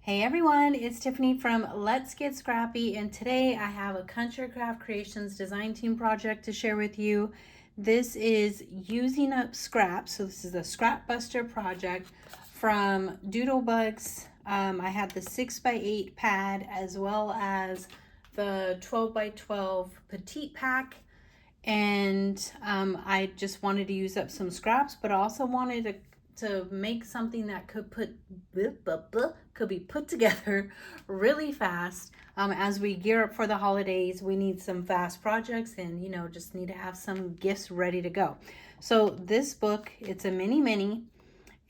Hey everyone, it's Tiffany from Let's Get Scrappy, and today I have a Country Craft Creations design team project to share with you. This is using up scraps, so this is a scrap buster project from Doodlebugs. I had the 6x8 pad as well as the 12x12 petite pack, and I just wanted to use up some scraps, but I also wanted to make something that could be put together really fast. As we gear up for the holidays, we need some fast projects, and just need to have some gifts ready to go. So this book, it's a mini,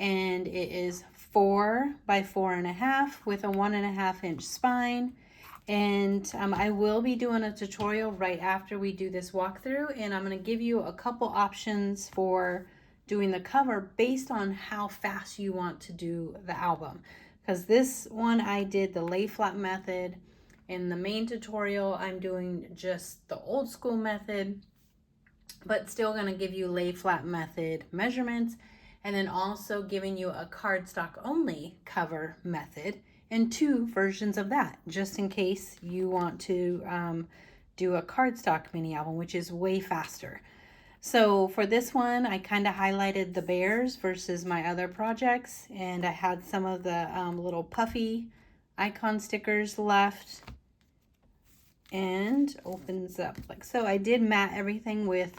and it is 4 by 4.5 with a 1.5 inch spine. And I will be doing a tutorial right after we do this walkthrough, and I'm going to give you a couple options for doing the cover based on how fast you want to do the album. Because this one I did the lay flat method. In the main tutorial I'm doing just the old school method, but still going to give you lay flat method measurements, and then also giving you a cardstock only cover method and 2 versions of that, just in case you want to do a cardstock mini album, which is way faster. So for this one, I kind of highlighted the bears versus my other projects, and I had some of the little puffy icon stickers left, and opens up like so. I did mat everything with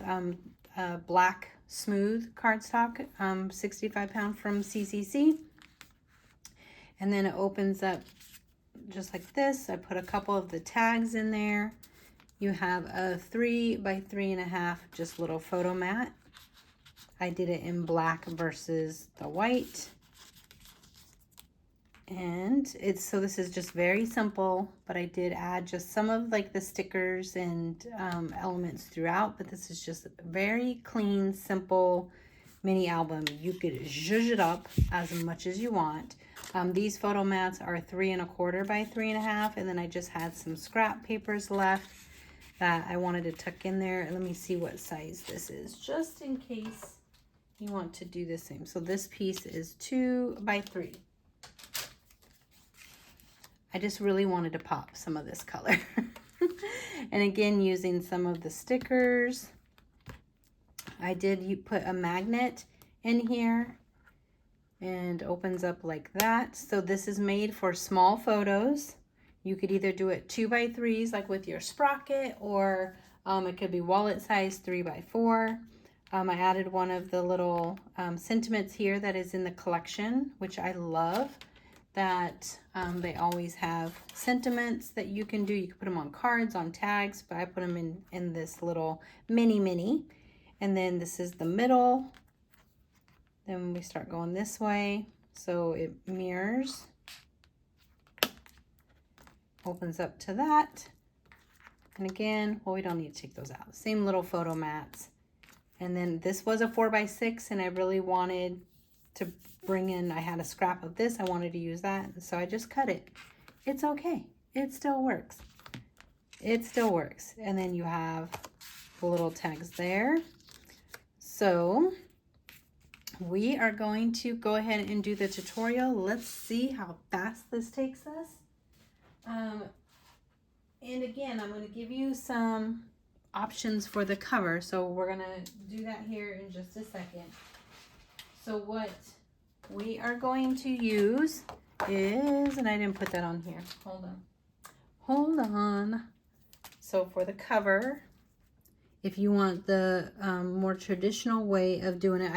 black smooth cardstock, 65 pound from CCC, and then it opens up just like this. I put a couple of the tags in there. You have a 3 by 3.5 just little photo mat. I did it in black versus the white. And so this is just very simple, but I did add just some of like the stickers and elements throughout, but this is just a very clean, simple mini album. You could zhuzh it up as much as you want. These photo mats are 3.25 by 3.5, and then I just had some scrap papers left that I wanted to tuck in there. Let me see what size this is, just in case you want to do the same. So this piece is 2 by 3. I just really wanted to pop some of this color. And again, using some of the stickers. I did put a magnet in here, and opens up like that. So this is made for small photos. You could either do it 2 by 3s like with your sprocket, or it could be wallet size 3 by 4. I added one of the little sentiments here that is in the collection, which I love, that they always have sentiments that you can do. You can put them on cards, on tags, but I put them in this little mini. And then this is the middle. Then we start going this way, so it mirrors. Opens up to that. And again, well, we don't need to take those out. Same little photo mats. And then this was a 4 by 6, and I really wanted to bring in, I had a scrap of this, I wanted to use that, and so I just cut it. It's okay, it still works. It still works. And then you have the little tags there. So we are going to go ahead and do the tutorial. Let's see how fast this takes us. And again, I'm going to give you some options for the cover. So we're going to do that here in just a second. So what we are going to use is, and I didn't put that on here. Hold on. So for the cover, if you want the more traditional way of doing it,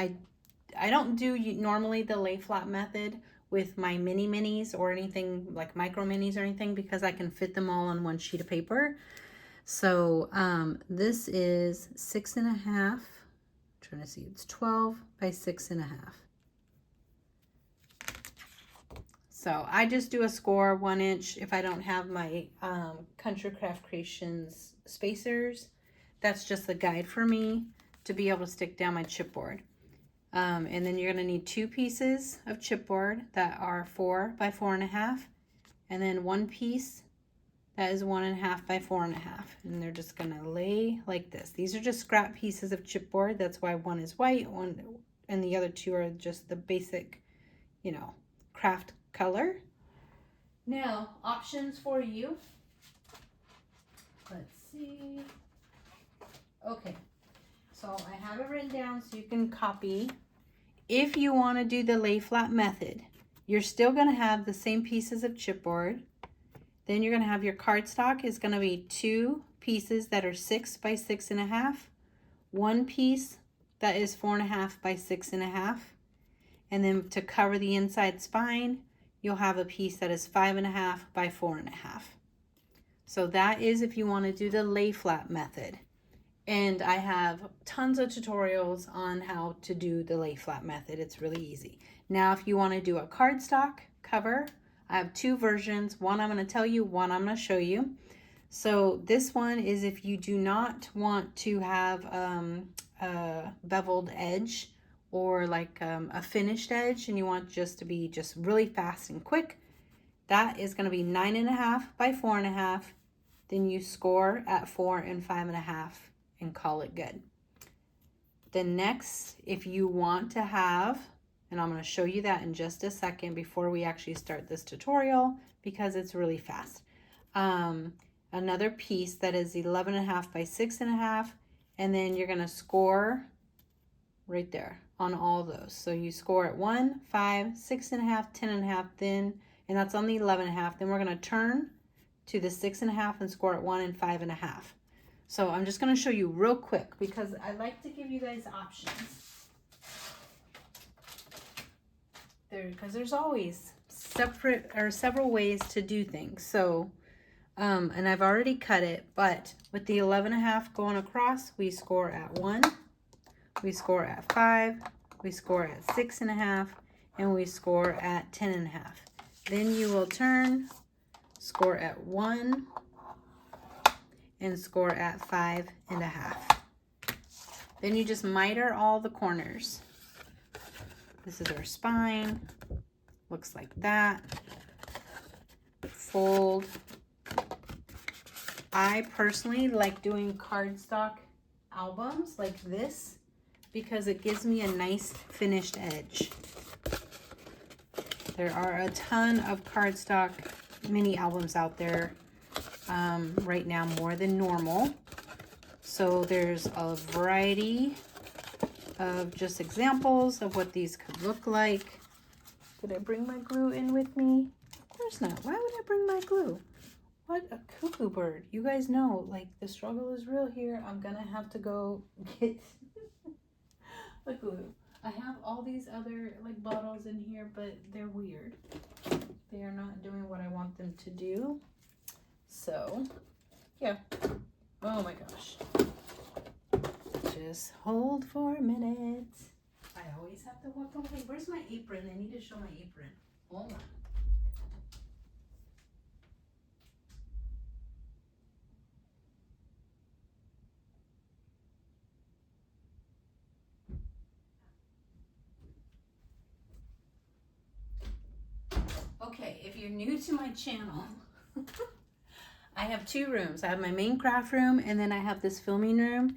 I don't do normally the lay flat method with my minis or anything like micro minis or anything, because I can fit them all on one sheet of paper. So this is 6.5, I'm trying to see, it's 12 by 6.5. So I just do a score 1 inch if I don't have my Country Craft Creations spacers. That's just a guide for me to be able to stick down my chipboard. And then you're going to need 2 pieces of chipboard that are 4 by 4.5, and then 1 piece that is 1.5 by 4.5, and they're just going to lay like this. These are just scrap pieces of chipboard. That's why one is white, one, and the other 2 are just the basic, craft color. Now, options for you. Let's see. Okay, so I have it written down so you can copy. If you want to do the lay flat method, you're still going to have the same pieces of chipboard. Then you're going to have your cardstock is going to be 2 pieces that are 6 by 6.5, 1 piece that is 4.5 by 6.5, and then to cover the inside spine, you'll have a piece that is 5.5 by 4.5. So that is if you want to do the lay flat method. And I have tons of tutorials on how to do the lay flat method. It's really easy. Now, if you want to do a cardstock cover, I have 2 versions. One I'm going to tell you, one I'm going to show you. So this one is if you do not want to have a beveled edge or like a finished edge and you want just to be just really fast and quick, that is going to be 9.5 by 4.5. Then you score at 4 and 5.5 and call it good. The next, if you want to have, and I'm going to show you that in just a second before we actually start this tutorial because it's really fast. Another piece that is 11.5 by 6.5, and then you're going to score right there on all those. So you score at 1, 5, 6.5, 10.5, then, and that's on the 11.5. Then we're going to turn to the 6.5 and score at 1 and 5.5. So I'm just going to show you real quick because I like to give you guys options. Because there's always several ways to do things. So, and I've already cut it, but with the 11.5 going across, we score at 1, we score at 5, we score at 6.5, and we score at 10.5. Then you will turn, score at 1, and score at 5.5. Then you just miter all the corners. This is our spine, looks like that. Fold. I personally like doing cardstock albums like this because it gives me a nice finished edge. There are a ton of cardstock mini albums out there right now, more than normal. So there's a variety of just examples of what these could look like. Did I bring my glue in with me? Of course not. Why would I bring my glue? What a cuckoo bird. You guys know, like, the struggle is real here. I'm gonna have to go get the glue. I have all these other like bottles in here, but they're weird. They are not doing what I want them to do. So, yeah. Oh my gosh. Just hold for a minute. I always have to walk away. Where's my apron? I need to show my apron. Hold on. Okay, if you're new to my channel, I have 2 rooms. I have my main craft room and then I have this filming room.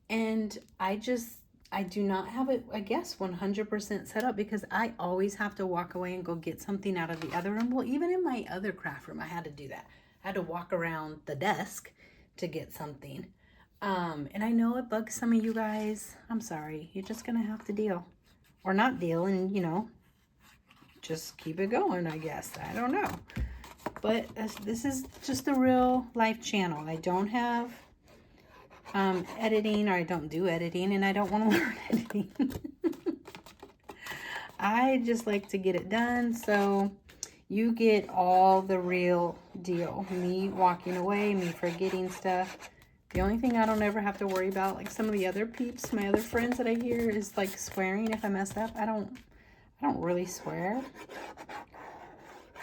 And I do not have it, I guess, 100% set up because I always have to walk away and go get something out of the other room. Well, even in my other craft room, I had to do that. I had to walk around the desk to get something. And I know it bugs some of you guys. I'm sorry. You're just going to have to deal. Or not deal and, you know, just keep it going, I guess. I don't know. But this is just a real life channel. I don't have editing, or I don't do editing, and I don't want to learn editing. I just like to get it done, so you get all the real deal. Me walking away, me forgetting stuff. The only thing I don't ever have to worry about, like some of the other peeps, my other friends that I hear, is like swearing if I mess up. I don't really swear.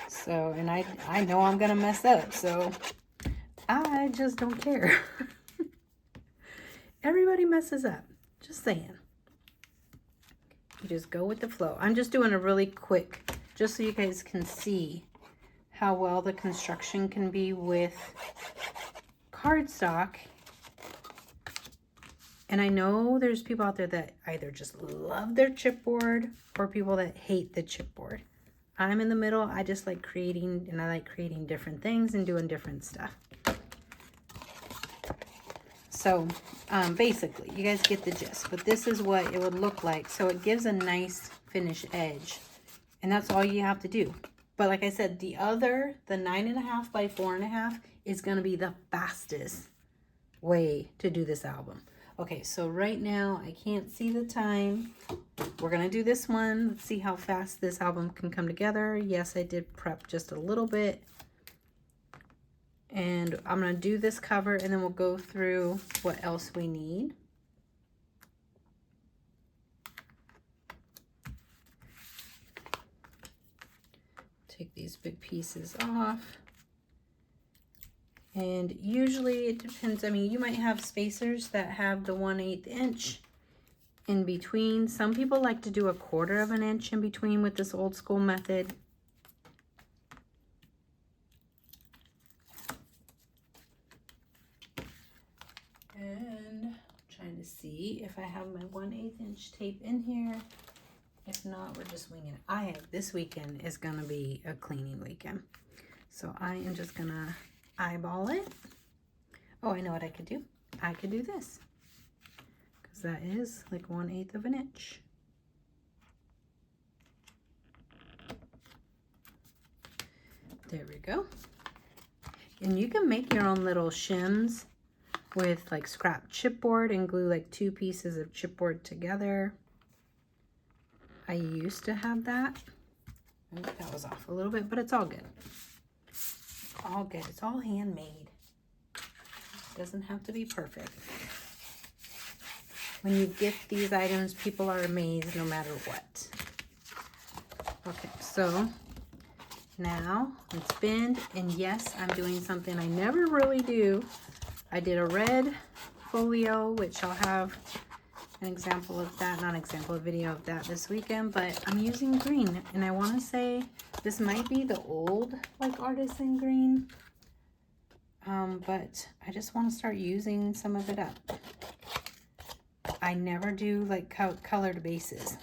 So, and I know I'm gonna mess up, so I just don't care. Everybody messes up. Just saying. You just go with the flow. I'm just doing a really quick, just so you guys can see how well the construction can be with cardstock. And I know there's people out there that either just love their chipboard or people that hate the chipboard. I'm in the middle. I just like creating, and I like creating different things and doing different stuff. So basically, you guys get the gist, but this is what it would look like. So it gives a nice finish edge, and that's all you have to do. But like I said, the 9.5 by 4.5 is going to be the fastest way to do this album. Okay, so right now I can't see the time. We're going to do this one. Let's see how fast this album can come together. Yes, I did prep just a little bit. And I'm going to do this cover, and then we'll go through what else we need. Take these big pieces off. And usually it depends. I mean, you might have spacers that have the 1/8 inch in between. Some people like to do a 1/4 of an inch in between with this old school method. And I'm trying to see if I have my 1/8 inch tape in here. If not, we're just winging it. This weekend is going to be a cleaning weekend. So I am just going to eyeball it. Oh, I know what I could do. I could do this. Because that is like 1/8 of an inch. There we go. And you can make your own little shims with like scrap chipboard and glue like 2 pieces of chipboard together. I used to have that. Oh, that was off a little bit, but it's all good. All good. It's all handmade. It doesn't have to be perfect. When you gift these items, people are amazed no matter what. Okay, so now let's bend. And yes, I'm doing something I never really do. I did a red folio, which I'll have an example of that, not an example, a video of that this weekend, but I'm using green, and I want to say this might be the old like artisan green, but I just want to start using some of it up. I never do like colored bases.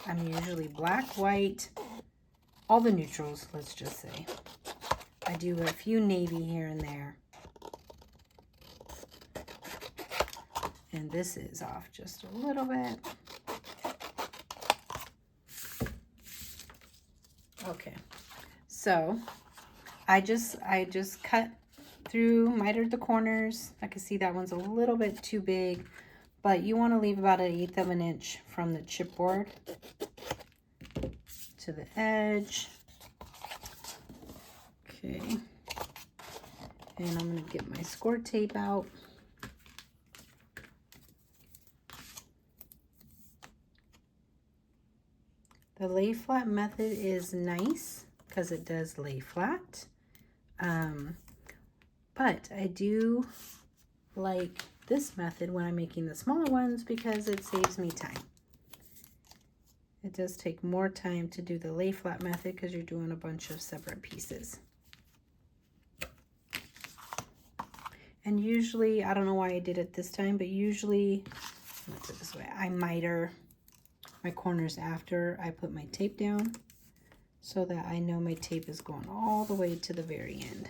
I'm usually black, white, all the neutrals, let's just say. I do a few navy here and there. And this is off just a little bit. Okay, so I just cut through, mitered the corners. I can see that one's a little bit too big, but you want to leave about 1/8 of an inch from the chipboard to the edge. Okay, and I'm going to get my score tape out. The lay flat method is nice because it does lay flat. But I do like this method when I'm making the smaller ones because it saves me time. It does take more time to do the lay flat method because you're doing a bunch of separate pieces. And usually, I don't know why I did it this time, but usually, let's do it this way, I miter my corners after I put my tape down so that I know my tape is going all the way to the very end.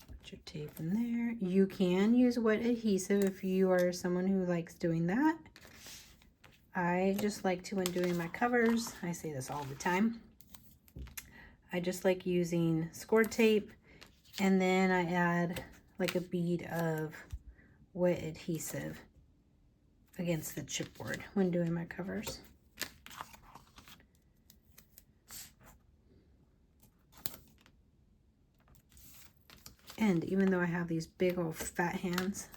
Put your tape in there. You can use wet adhesive if you are someone who likes doing that. I just like to, when doing my covers, I say this all the time, I just like using score tape, and then I add like a bead of wet adhesive against the chipboard when doing my covers. And even though I have these big old fat hands,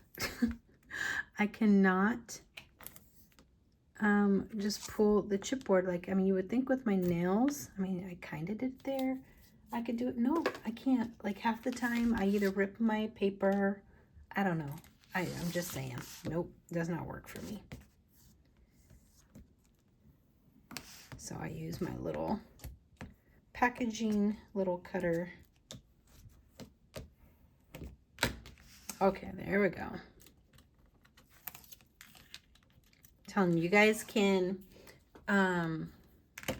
I cannot just pull the chipboard like, I mean, you would think with my nails, I mean, I kind of did it there. I could do it. No, I can't. Like half the time I either rip my paper, I don't know. I'm just saying, nope, does not work for me. So I use my little packaging little cutter. Okay, there we go. telling you, you guys can,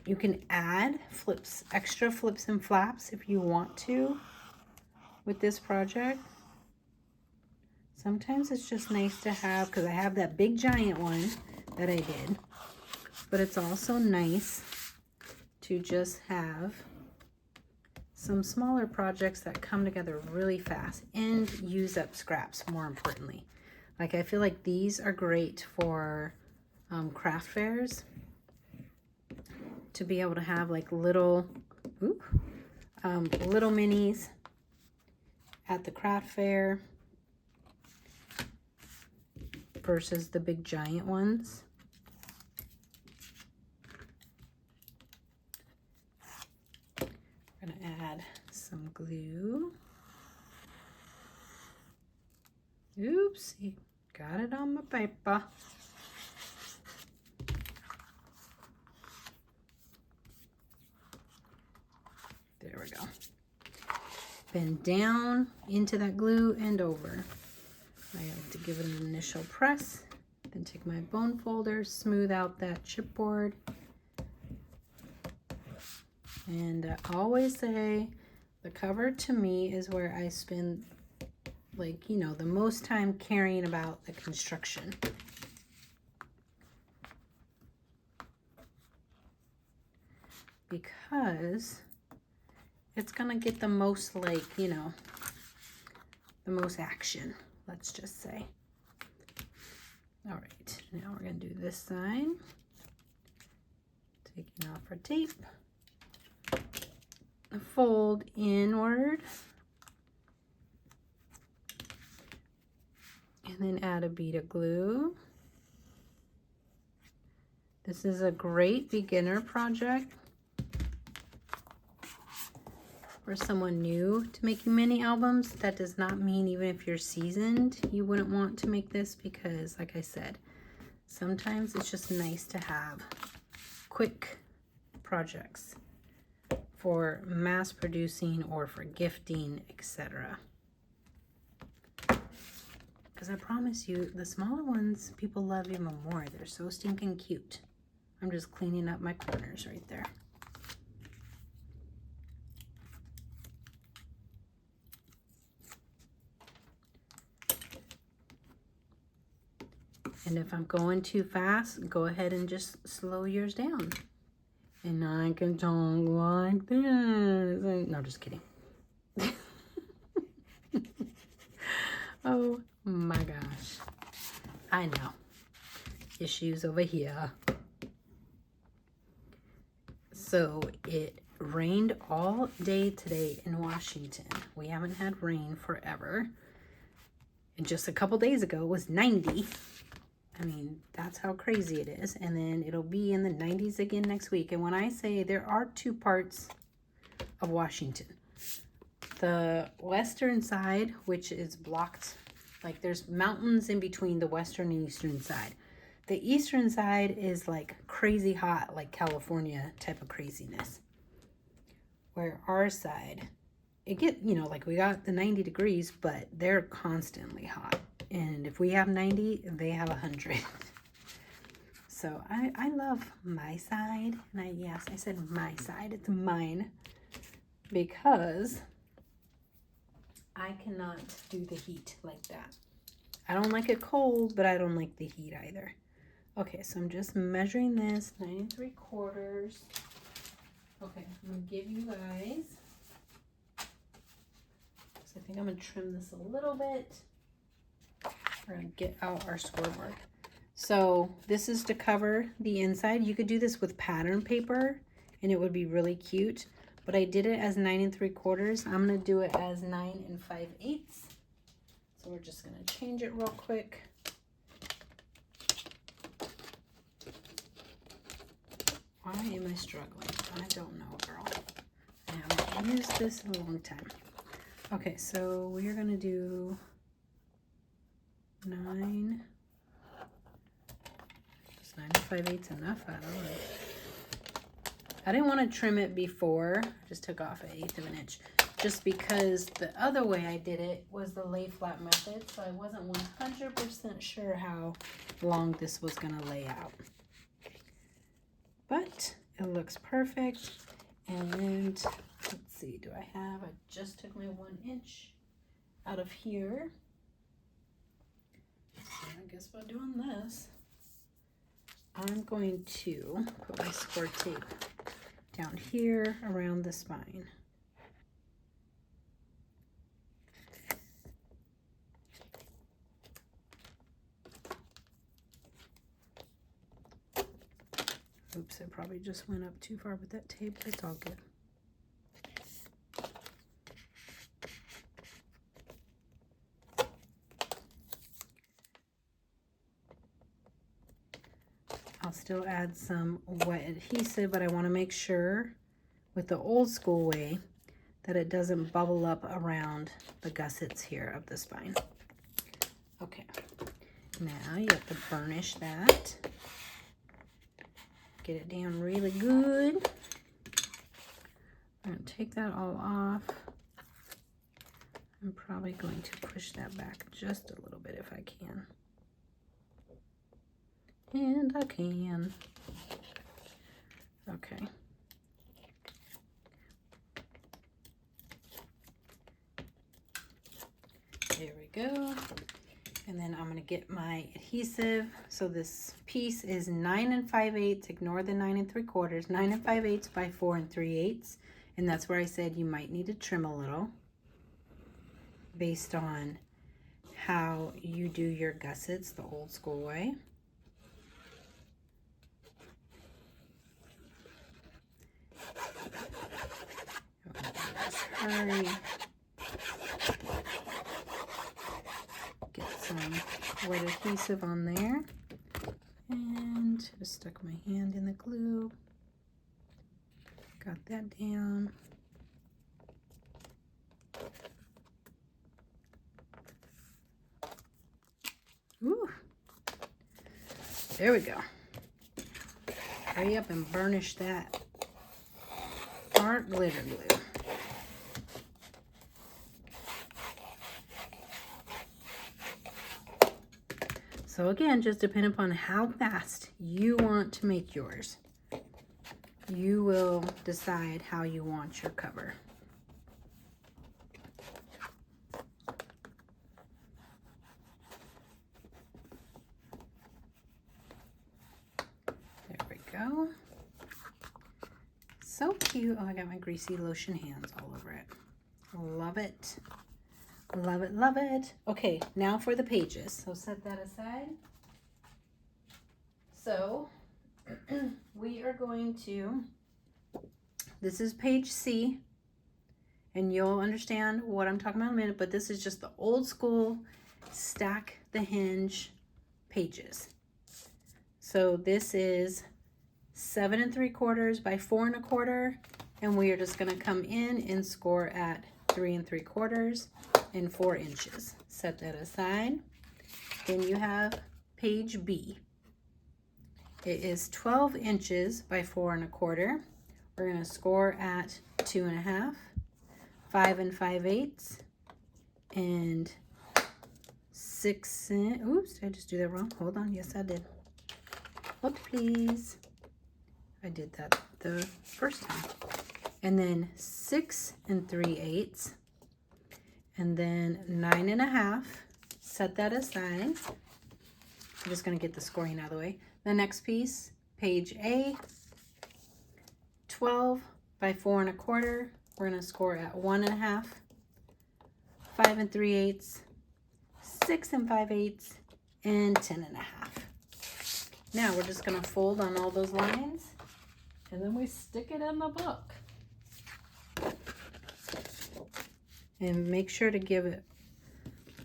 you can add flips, extra flips and flaps if you want to with this project. Sometimes it's just nice to have, because I have that big giant one that I did, but it's also nice to just have some smaller projects that come together really fast and use up scraps, more importantly. Like, I feel like these are great for craft fairs, to be able to have like little, little minis at the craft fair versus the big giant ones. We're gonna add some glue. Oopsie, got it on my paper. There we go. Bend down into that glue and over. I like to give it an initial press, then take my bone folder, smooth out that chipboard. And I always say the cover to me is where I spend, like, you know, the most time caring about the construction. Because it's gonna get the most, like, you know, the most action, let's just say. All right, now we're gonna do this side. Taking off our tape. Fold inward. And then add a bead of glue. This is a great beginner project for someone new to making mini albums. That does not mean even if you're seasoned, you wouldn't want to make this, because like I said, sometimes it's just nice to have quick projects for mass producing or for gifting, etc. Because I promise you, the smaller ones people love even more. They're so stinking cute. I'm just cleaning up my corners right there. And if I'm going too fast, go ahead and just slow yours down. And I can talk like this. No, just kidding. Oh my gosh. I know. Issues over here. So it rained all day today in Washington. We haven't had rain forever. And just a couple days ago it was 90. I mean, that's how crazy it is. And then it'll be in the 90s again next week. And when I say there are two parts of Washington, the western side, which is blocked, like there's mountains in between the western and eastern side. The eastern side is like crazy hot, like California type of craziness. Where our side, it get, you know, like we got the 90 degrees, but they're constantly hot. And if we have 90, they have 100. So I love my side. And yes, I said my side. It's mine. Because I cannot do the heat like that. I don't like it cold, but I don't like the heat either. Okay, so I'm just measuring this 9 3/4. Okay, I'm going to give you guys. So I think I'm going to trim this a little bit. We're going to get out our scoreboard. So this is to cover the inside. You could do this with pattern paper and it would be really cute. But I did it as 9 3/4. I'm going to do it as 9 5/8. So we're just going to change it real quick. Why am I struggling? I don't know, girl. I haven't used this in a long time. Okay, so we're going to do 9. Is 9 5/8 enough? I don't know. I didn't want to trim it before. I just took off 1/8 of an inch. just because the other way I did it was the lay flat method, so I wasn't 100% sure how long this was going to lay out. But it looks perfect. And let's see, I just took my 1 inch out of here. So I guess by doing this, I'm going to put my score tape down here around the spine. Oops, I probably just went up too far with that tape, but it's all good. I'll still add some wet adhesive, but I want to make sure with the old school way that it doesn't bubble up around the gussets here of the spine. Okay, now you have to burnish that. Get it down really good. I'm going to take that all off. I'm probably going to push that back just a little bit if I can. And I can. Okay. There we go. And then I'm going to get my adhesive. So this piece is 9 5/8. Ignore the 9 3/4. 9 5/8 by 4 3/8. And that's where I said you might need to trim a little based on how you do your gussets the old school way. Hurry. Get some wet adhesive on there. And just stuck my hand in the glue. Got that down. Ooh. There we go. Hurry up and burnish that Art Glitter Glue. So again, just depending upon how fast you want to make yours, you will decide how you want your cover. There we go. So cute. Oh, I got my greasy lotion hands all over it. Love it. Love it, love it. Okay, now for the pages. So set that aside. So we are going to, this is page C, and you'll understand what I'm talking about in a minute, but this is just the old school stack the hinge pages. So this is 7 3/4 by 4 1/4, and we are just going to come in and score at 3 3/4 and 4 inches. Set that aside. Then you have page B. It is 12 inches by 4 1/4. We're going to score at 2 1/2, 5 5/8, and 6. Oops, did I just do that wrong? Hold on. Yes, I did. Look, please. I did that the first time. And then 6 3/8. And then 9 1/2. Set that aside. I'm just going to get the scoring out of the way. The next piece, page A, 12 by 4 1/4. We're going to score at 1 1/2, 5 3/8, 6 5/8, and 10 1/2. Now we're just going to fold on all those lines, and then we stick it in the book. And make sure to give it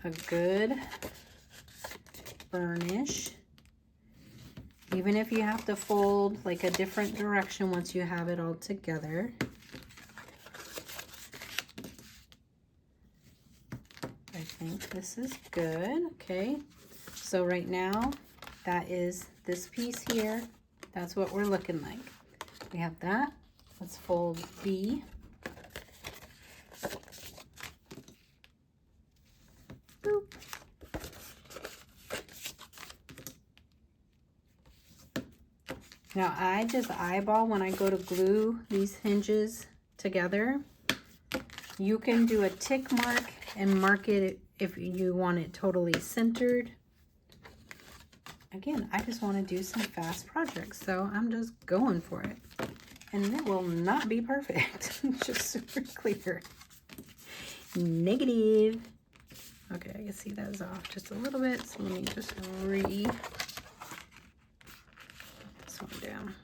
a good burnish. Even if you have to fold like a different direction once you have it all together. I think this is good. Okay, so right now that is this piece here. That's what we're looking like. We have that. Let's fold B. Now I just eyeball when I go to glue these hinges together. You can do a tick mark and mark it if you want it totally centered. Again, I just want to do some fast projects, so I'm just going for it. And it will not be perfect. Just super clear. Negative. Okay, I can see that is off just a little bit, so let me just this one down.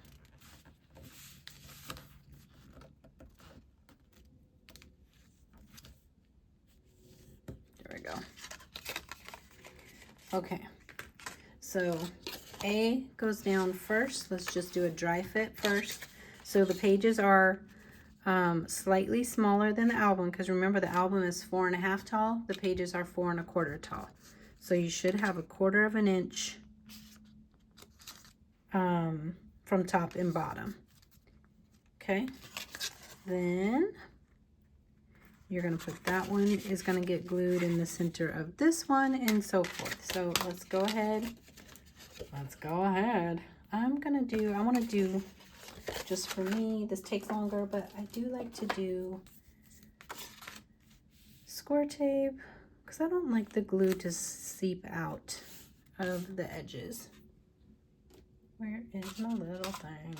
There we go. Okay, so A goes down first. Let's just do a dry fit first. So the pages are slightly smaller than the album, because remember the album is 4.5 tall. The pages are 4.25 tall. So you should have 1/4 of an inch from top and bottom. Okay, then you're going to put that one is going to get glued in the center of this one, and so forth. So let's go ahead. I want to do, just for me, this takes longer, but I do like to do score tape because I don't like the glue to seep out of the edges. Where is my little thing?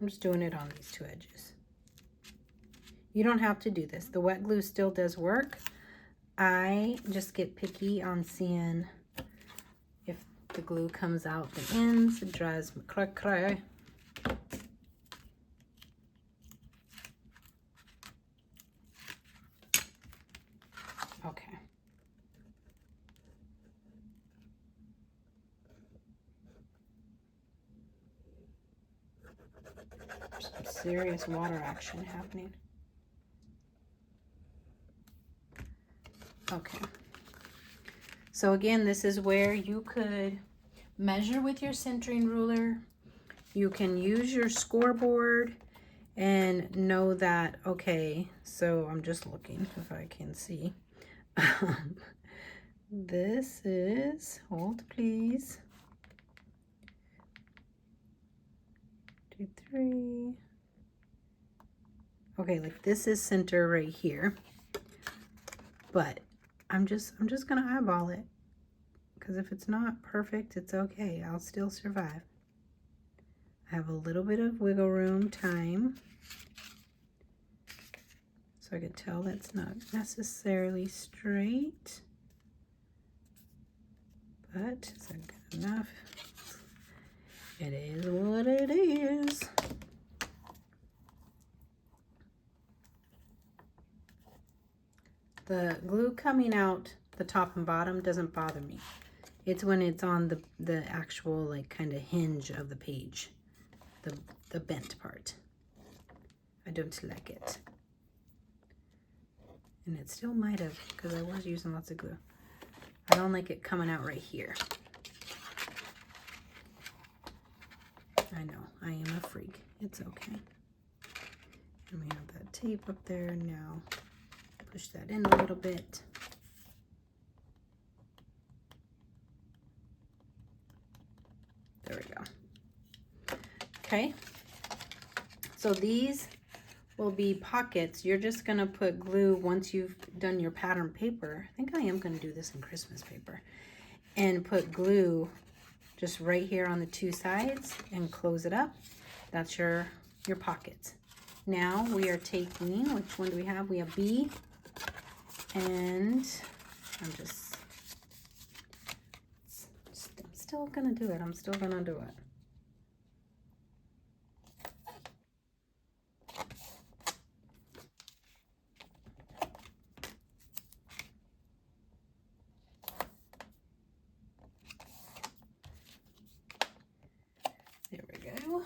I'm just doing it on these 2 edges. You don't have to do this. The wet glue still does work. I just get picky on seeing if the glue comes out the ends. It drives me cray. Okay. There's some serious water action happening. Okay. So again, this is where you could measure with your centering ruler. You can use your scoreboard and know that, okay, so I'm just looking if I can see. This is, hold please, 2, 3. Okay, like this is center right here, but I'm just gonna eyeball it, because if it's not perfect, it's okay. I'll still survive. I have a little bit of wiggle room time, so I can tell that's not necessarily straight, but is that good enough? It is what it is. The glue coming out the top and bottom doesn't bother me. It's when it's on the actual like kind of hinge of the page, the bent part. I don't like it. And it still might have, because I was using lots of glue. I don't like it coming out right here. I know, I am a freak. It's okay. And we have that tape up there now. Push that in a little bit. There we go. Okay. So these will be pockets. You're just gonna put glue once you've done your pattern paper. I think I am gonna do this in Christmas paper. And put glue just right here on the 2 sides and close it up. That's your pockets. Now we are taking, which one do we have? We have B, and I'm still gonna do it. I'm still gonna do it. There we go.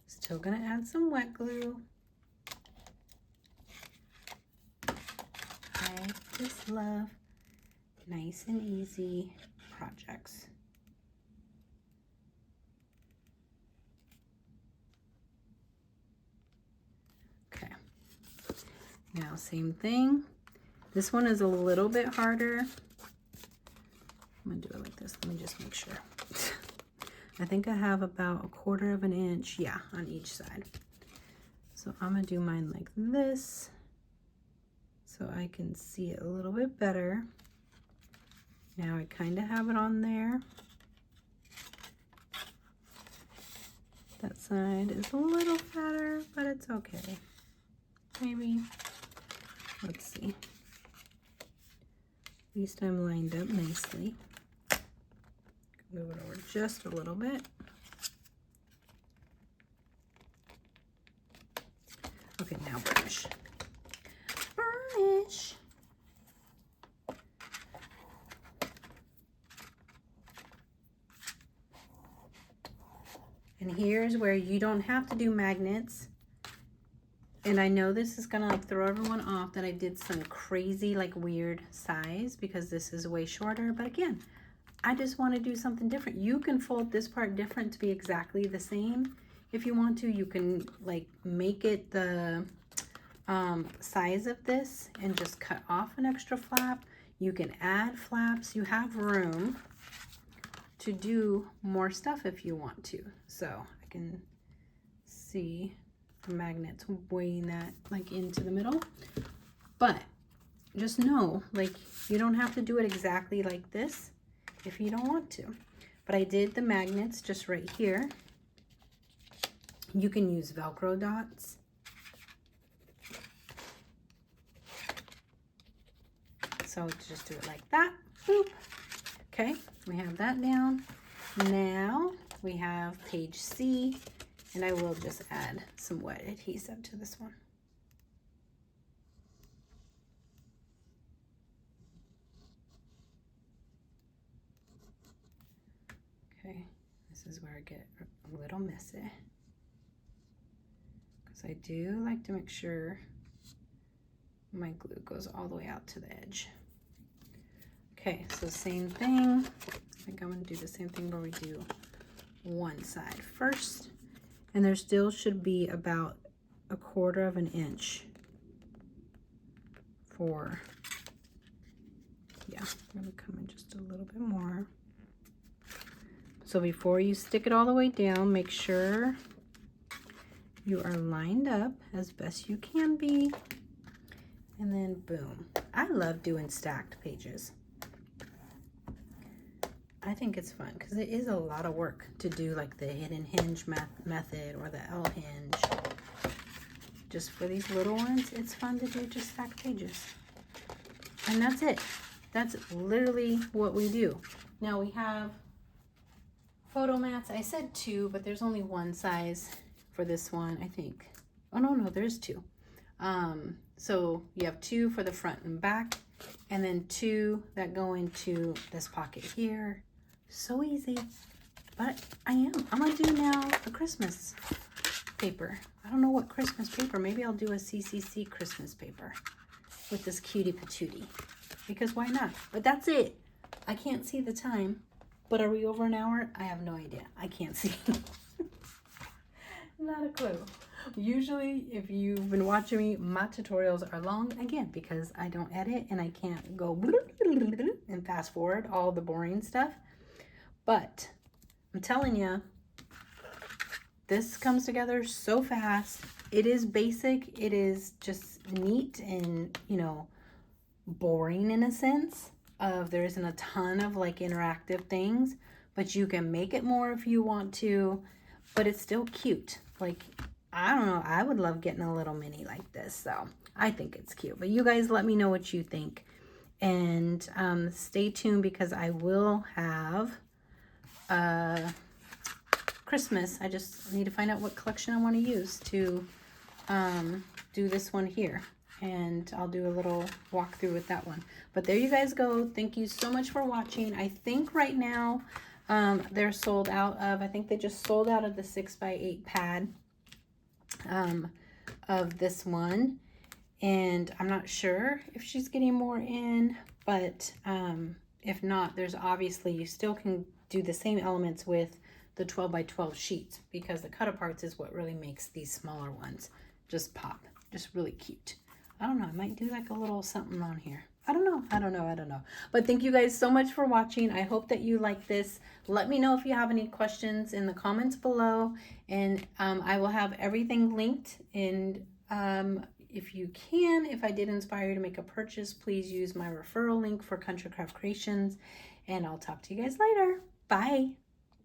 Still gonna add some wet glue. I just love nice and easy projects. Okay. Now, same thing. This one is a little bit harder. I'm gonna do it like this. Let me just make sure. I think I have about 1/4 of an inch, yeah, on each side. So I'm gonna do mine like this so I can see it a little bit better. Now I kind of have it on there. That side is a little fatter, but it's okay. Maybe, let's see. At least I'm lined up nicely. Move it over just a little bit. Okay, now burnish. Burnish. And here's where you don't have to do magnets. And I know this is gonna throw everyone off that I did some crazy, like weird size because this is way shorter. But again, I just want to do something different. You can fold this part different to be exactly the same. If you want to, you can like make it the size of this and just cut off an extra flap. You can add flaps. You have room to do more stuff if you want to. So I can see the magnets weighing that like into the middle. But just know, like, you don't have to do it exactly like this if you don't want to. But I did the magnets just right here. You can use Velcro dots. So just do it like that. Boop. Okay, we have that down. Now we have page C, and I will just add some wet adhesive to this one. Okay, this is where I get a little messy, because I do like to make sure my glue goes all the way out to the edge. Okay, so same thing. I think I'm gonna do the same thing where we do one side first, and there still should be about 1/4 of an inch for, yeah, I'm gonna come in just a little bit more. So before you stick it all the way down, make sure you are lined up as best you can be, and then boom. I love doing stacked pages. I think it's fun because it is a lot of work to do like the hidden hinge method or the L hinge. Just for these little ones, it's fun to do just stacked pages. And that's it. That's literally what we do. Now we have photo mats. I said 2, but there's only one size for this one, I think. Oh, no, there's 2. So you have 2 for the front and back, and then 2 that go into this pocket here. So easy. But I'm gonna do now a Christmas paper. I don't know what Christmas paper. Maybe I'll do a CCC Christmas paper with this cutie patootie, because why not? But that's it. I can't see the time, but are we over an hour? I have no idea. I can't see. Not a clue. Usually, if you've been watching me, my tutorials are long, again, because I don't edit and I can't go and fast forward all the boring stuff. But I'm telling you, this comes together so fast. It is basic. It is just neat and, you know, boring in a sense of there isn't a ton of like interactive things, but you can make it more if you want to, but it's still cute. Like, I don't know, I would love getting a little mini like this, so I think it's cute. But you guys let me know what you think, and stay tuned, because I will have Christmas. I just need to find out what collection I want to use to do this one here, and I'll do a little walkthrough with that one. But there you guys go. Thank you so much for watching. I think right now they're sold out of, I think they just sold out of the 6x8 pad of this one, and I'm not sure if she's getting more in, but if not, there's obviously, you still can do the same elements with the 12x12 sheets, because the cut aparts is what really makes these smaller ones just pop. Just really cute. I don't know. I might do like a little something on here. I don't know. But thank you guys so much for watching. I hope that you like this. Let me know if you have any questions in the comments below. And I will have everything linked. And if I did inspire you to make a purchase, please use my referral link for Country Craft Creations. And I'll talk to you guys later. Bye.